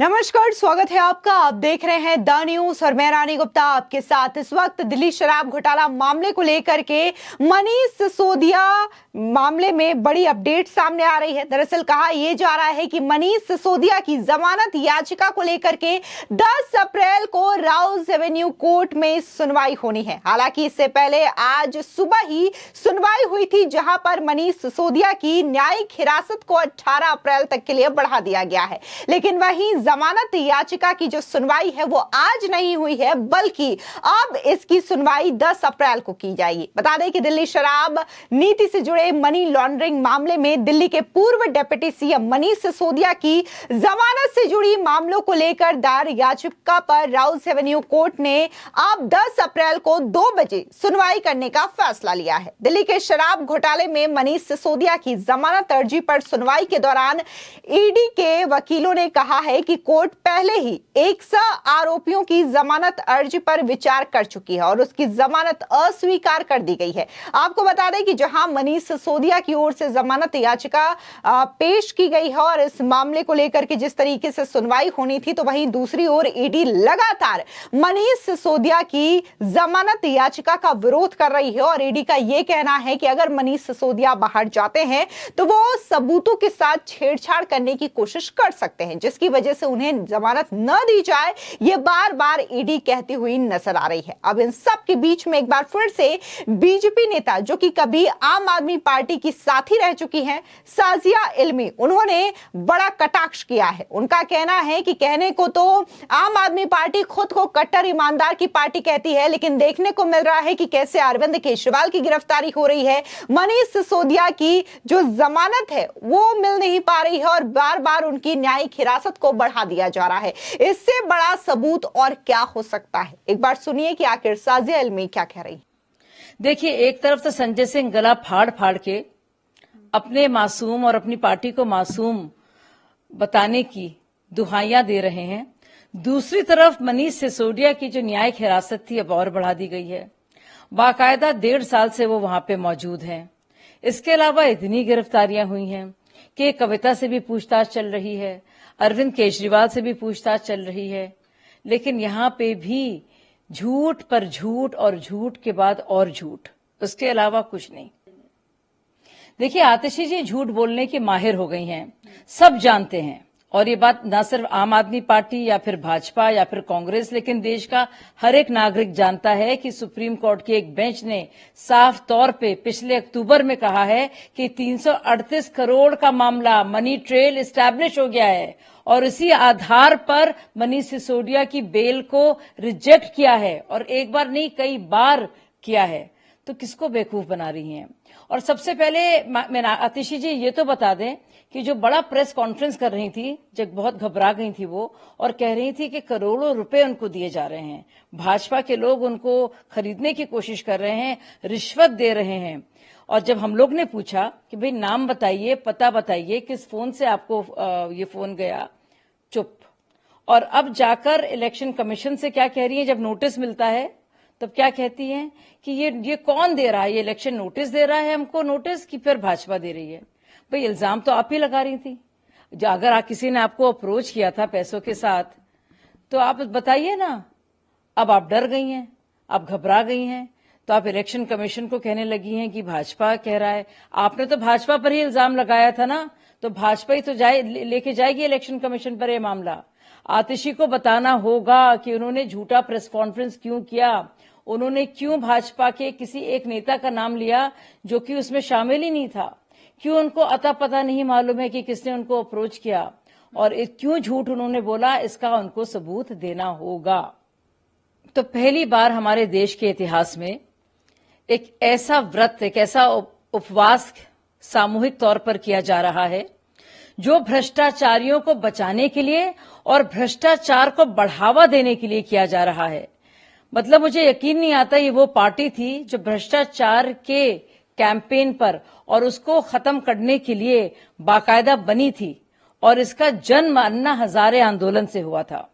नमस्कार, स्वागत है आपका। आप देख रहे हैं द न्यूज और मैं रानी गुप्ता आपके साथ। इस वक्त दिल्ली शराब घोटाला मामले को लेकर के मनीष सिसोदिया मामले में बड़ी अपडेट सामने आ रही है। दरअसल कहा यह जा रहा है कि मनीष सिसोदिया की जमानत याचिका को लेकर के 10 अप्रैल को राउज एवेन्यू कोर्ट में सुनवाई होनी है। हालांकि इससे पहले आज सुबह ही सुनवाई हुई थी, जहां पर मनीष सिसोदिया की न्यायिक हिरासत को 18 अप्रैल तक के लिए बढ़ा दिया गया है। लेकिन वहीं जमानत याचिका की जो सुनवाई है वो आज नहीं हुई है, बल्कि अब इसकी सुनवाई 10 अप्रैल को की जाएगी। बता दें कि दिल्ली शराब नीति से जुड़े मनी लॉन्ड्रिंग मामले में दिल्ली के पूर्व डिप्टी सीएम मनीष सिसोदिया की जमानत से जुड़ी मामलों को लेकर दायर याचिका पर राउज एवेन्यू कोर्ट ने अब 10 अप्रैल को 2 बजे सुनवाई करने का फैसला लिया है। दिल्ली के शराब घोटाले में मनीष सिसोदिया की जमानत अर्जी पर सुनवाई के दौरान ईडी के वकीलों ने कहा है कि कोर्ट पहले ही 100 आरोपियों की जमानत अर्जी पर विचार कर चुकी है और उसकी जमानत अस्वीकार कर दी गई है। आपको बता दें कि जहां मनीष सिसोदिया की ओर से जमानत याचिका पेश की गई है और इस मामले को लेकर के जिस तरीके से सुनवाई होनी थी, तो वहीं दूसरी ओर ईडी लगातार मनीष सिसोदिया की जमानत याचिका का विरोध कर रही है और ईडी का यह कहना है कि अगर मनीष सिसोदिया बाहर जाते हैं तो वो सबूतों के साथ छेड़छाड़ करने की कोशिश कर सकते हैं, जिसकी वजह से उन्हें जमानत न दी जाए, ये बार बार ईडी कहती हुई नजर आ रही है। अब इन सब के बीच में एक बार फिर से बीजेपी नेता, जो कि कभी आम आदमी पार्टी की साथी रह चुकी हैं, साजिया इल्मी, उन्होंने बड़ा कटाक्ष किया है। उनका कहना है कि कहने को तो आम आदमी पार्टी खुद को कट्टर ईमानदार की पार्टी कहती है, लेकिन देखने को मिल रहा है कि कैसे अरविंद केजरीवाल की गिरफ्तारी हो रही है, मनीष सिसोदिया की जो जमानत है वो मिल नहीं पा रही है और बार बार उनकी न्यायिक हिरासत को बढ़ा दिया जा रहा है। इससे बड़ा सबूत और क्या हो सकता है? एक बार सुनिए कि आखिर साजिया इल्मी क्या कह रही। देखिए, एक तरफ तो संजय सिंह गला फाड़ फाड़ के अपने मासूम और अपनी पार्टी को मासूम बताने की दुहाइयां दे रहे हैं, दूसरी तरफ मनीष सिसोदिया की जो न्यायिक हिरासत थी अब और बढ़ा दी गई है। बाकायदा 1.5 साल से वो वहां पे मौजूद हैं। इसके अलावा इतनी गिरफ्तारियां हुई हैं कि कविता से भी पूछताछ चल रही है, अरविंद केजरीवाल से भी पूछताछ चल रही है, लेकिन यहां पे भी झूठ पर झूठ और झूठ के बाद और झूठ, उसके अलावा कुछ नहीं। देखिए, आतिशी जी झूठ बोलने की माहिर हो गई हैं, सब जानते हैं। और ये बात न सिर्फ आम आदमी पार्टी या फिर भाजपा या फिर कांग्रेस, लेकिन देश का हर एक नागरिक जानता है कि सुप्रीम कोर्ट की एक बेंच ने साफ तौर पे पिछले अक्टूबर में कहा है कि 338 करोड़ का मामला मनी ट्रेल एस्टैब्लिश हो गया है और इसी आधार पर मनीष सिसोदिया की बेल को रिजेक्ट किया है और एक बार नहीं कई बार किया है। तो किसको बेवकूफ बना रही हैं? और सबसे पहले आतिशी जी ये तो बता दें कि जो बड़ा प्रेस कॉन्फ्रेंस कर रही थी, जब बहुत घबरा गई थी वो और कह रही थी कि करोड़ों रुपए उनको दिए जा रहे हैं, भाजपा के लोग उनको खरीदने की कोशिश कर रहे हैं, रिश्वत दे रहे हैं। और जब हम लोग ने पूछा कि भाई नाम बताइए, पता बताइए, किस फोन से आपको ये फोन गया, चुप। और अब जाकर इलेक्शन कमीशन से क्या कह रही है, जब नोटिस मिलता है तब क्या कहती हैं कि ये कौन दे रहा है, ये इलेक्शन नोटिस दे रहा है हमको नोटिस कि फिर भाजपा दे रही है। भाई इल्जाम तो आप ही लगा रही थी। अगर किसी ने आपको अप्रोच किया था पैसों के साथ तो आप बताइए ना। अब आप डर गई हैं, आप घबरा गई हैं, तो आप इलेक्शन कमीशन को कहने लगी हैं कि भाजपा कह रहा है। आपने तो भाजपा पर ही इल्जाम लगाया था ना, तो भाजपा ही तो लेके जाएगी इलेक्शन कमीशन पर यह मामला। आतिशी को बताना होगा कि उन्होंने झूठा प्रेस कॉन्फ्रेंस क्यों किया, उन्होंने क्यों भाजपा के किसी एक नेता का नाम लिया जो कि उसमें शामिल ही नहीं था, क्यों उनको अता पता नहीं मालूम है कि किसने उनको अप्रोच किया और क्यों झूठ उन्होंने बोला, इसका उनको सबूत देना होगा। तो पहली बार हमारे देश के इतिहास में एक ऐसा व्रत, एक ऐसा उपवास सामूहिक तौर पर किया जा रहा है जो भ्रष्टाचारियों को बचाने के लिए और भ्रष्टाचार को बढ़ावा देने के लिए किया जा रहा है। मतलब मुझे यकीन नहीं आता ये वो पार्टी थी जो भ्रष्टाचार के कैंपेन पर और उसको खत्म करने के लिए बाकायदा बनी थी और इसका जन्म अन्ना हजारे आंदोलन से हुआ था।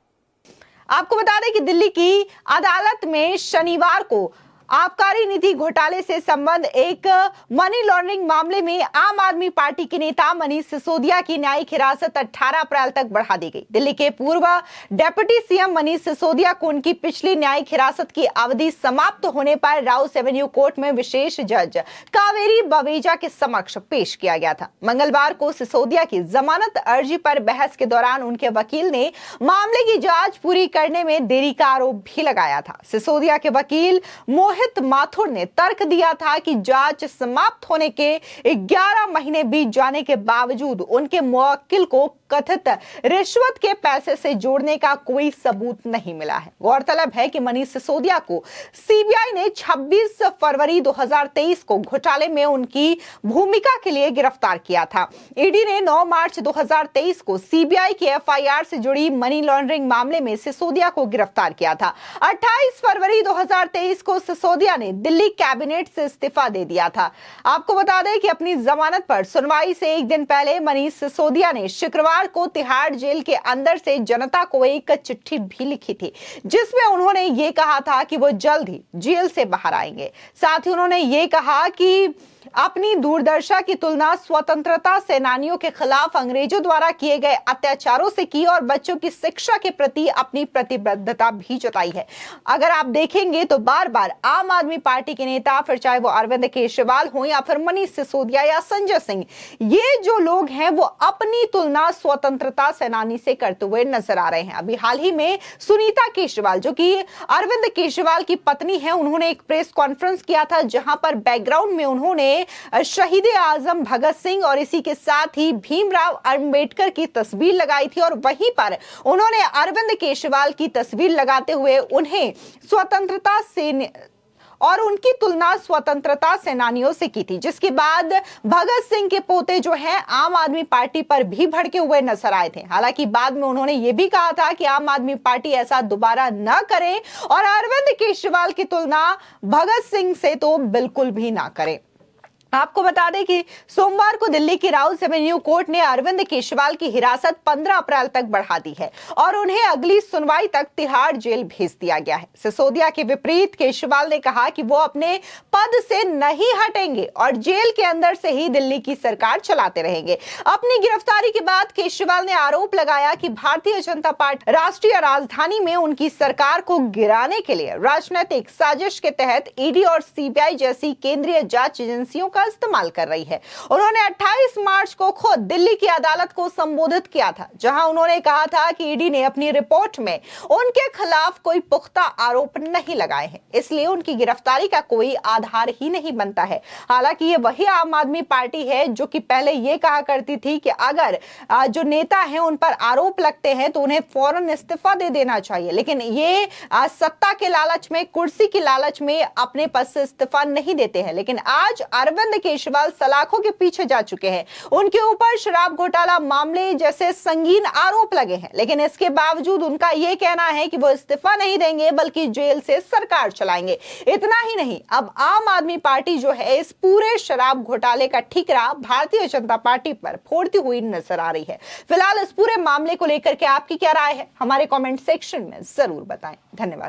आपको बता दें कि दिल्ली की अदालत में शनिवार को आबकारी नीति घोटाले से संबंध एक मनी लॉन्ड्रिंग मामले में आम आदमी पार्टी के नेता मनीष सिसोदिया की न्यायिक हिरासत 18 अप्रैल तक बढ़ा दी गई। दिल्ली के पूर्व डिप्टी सीएम मनीष सिसोदिया को उनकी पिछली न्यायिक हिरासत की अवधि समाप्त होने पर राउस एवेन्यू कोर्ट में विशेष जज कावेरी बवेजा के समक्ष पेश किया गया था। मंगलवार को सिसोदिया की जमानत अर्जी पर बहस के दौरान उनके वकील ने मामले की जांच पूरी करने में देरी का आरोप भी लगाया था। सिसोदिया के वकील मोहित माथुर ने तर्क दिया था कि जांच समाप्त होने के 11 महीने बीत जाने के बावजूद उनके मुवक्किल को कथित रिश्वत के पैसे से जोड़ने का कोई सबूत नहीं मिला है। गौरतलब है कि मनीष सिसोदिया को सीबीआई ने 26 फरवरी 2023 को घोटाले में उनकी भूमिका के लिए गिरफ्तार किया था। ईडी ने 9 मार्च 2023 को सीबीआई की एफआईआर से जुड़ी मनी लॉन्ड्रिंग मामले में सिसोदिया को गिरफ्तार किया था। 28 फरवरी 2023 को सिसोदिया ने दिल्ली कैबिनेट से इस्तीफा दे दिया था। आपको बता दें कि अपनी जमानत पर सुनवाई से एक दिन पहले मनीष सिसोदिया ने शुक्रवार को तिहाड़ जेल के अंदर से जनता को एक चिट्ठी भी लिखी थी, जिसमें उन्होंने ये कहा था कि वो जल्द ही जेल से बाहर आएंगे। साथ ही उन्होंने ये कहा कि अपनी दूरदर्शा की तुलना स्वतंत्रता सेनानियों के खिलाफ अंग्रेजों द्वारा किए गए अत्याचारों से की और बच्चों की शिक्षा के प्रति अपनी प्रतिबद्धता भी जताई है। अगर आप देखेंगे तो बार बार आम आदमी पार्टी के नेता, फिर चाहे वो अरविंद केजरीवाल हो या फिर मनीष सिसोदिया या संजय सिंह, ये जो लोग हैं वो अपनी तुलना स्वतंत्रता सेनानी से करते हुए नजर आ रहे हैं। अभी हाल ही में सुनीता केजरीवाल, जो कि अरविंद केजरीवाल की पत्नी है, उन्होंने एक प्रेस कॉन्फ्रेंस किया था जहां पर बैकग्राउंड में उन्होंने शहीद आजम भगत सिंह और इसी के साथ ही भीमराव अंबेडकर की तस्वीर लगाई थी और वहीं पर उन्होंने अरविंद केजरीवाल की तस्वीर लगाते हुए उन्हें स्वतंत्रता से और उनकी तुलना स्वतंत्रता सेनानियों से की थी, जिसके बाद भगत सिंह के पोते जो हैं आम आदमी पार्टी पर भी भड़के हुए नजर आए थे। हालांकि बाद में उन्होंने ये भी कहा था कि आम आदमी पार्टी ऐसा दोबारा न करे और अरविंद केजरीवाल की तुलना भगत सिंह से तो बिल्कुल भी ना करे। आपको बता दें कि सोमवार को दिल्ली की राउस एवेन्यू कोर्ट ने अरविंद केजरीवाल की हिरासत 15 अप्रैल तक बढ़ा दी है और उन्हें अगली सुनवाई तक तिहाड़ जेल भेज दिया गया है। सिसोदिया के विपरीत केजरीवाल ने कहा कि वो अपने पद से नहीं हटेंगे और जेल के अंदर से ही दिल्ली की सरकार चलाते रहेंगे। अपनी गिरफ्तारी के बाद केजरीवाल ने आरोप लगाया कि भारतीय जनता पार्टी राष्ट्रीय राजधानी में उनकी सरकार को गिराने के लिए राजनीतिक साजिश के तहत ईडी और सीबीआई जैसी केंद्रीय जांच एजेंसियों का इस्तेमाल कर रही है। उन्होंने 28 मार्च को खुद दिल्ली की अदालत को संबोधित किया था, जहां उन्होंने कहा था कि ईडी ने अपनी रिपोर्ट में उनके खिलाफ कोई पुख्ता आरोप नहीं लगाए हैं, इसलिए उनकी गिरफ्तारी का कोई आधार ही नहीं बनता है। हालांकि ये वही आम आदमी पार्टी है जो कि पहले ये कहा करती थी कि अगर जो नेता हैं उन पर आरोप लगते हैं तो उन्हें फौरन इस्तीफा दे देना चाहिए, लेकिन ये सत्ता के लालच में, कुर्सी की लालच में अपने पद से इस्तीफा नहीं देते हैं। लेकिन आज अरविंद केजरीवाल सलाखों के पीछे जा चुके हैं। उनके ऊपर शराब घोटाला मामले जैसे संगीन आरोप लगे हैं, लेकिन इसके बावजूद उनका यह कहना है कि वो इस्तीफा नहीं देंगे बल्कि जेल से सरकार चलाएंगे। इतना ही नहीं, अब आम आदमी पार्टी जो है इस पूरे शराब घोटाले का ठिकरा भारतीय जनता पार्टी पर फोड़ती हुई नजर आ रही है। फिलहाल इस पूरे मामले को लेकर के आपकी क्या राय है, हमारे कमेंट सेक्शन में जरूर बताएं। धन्यवाद।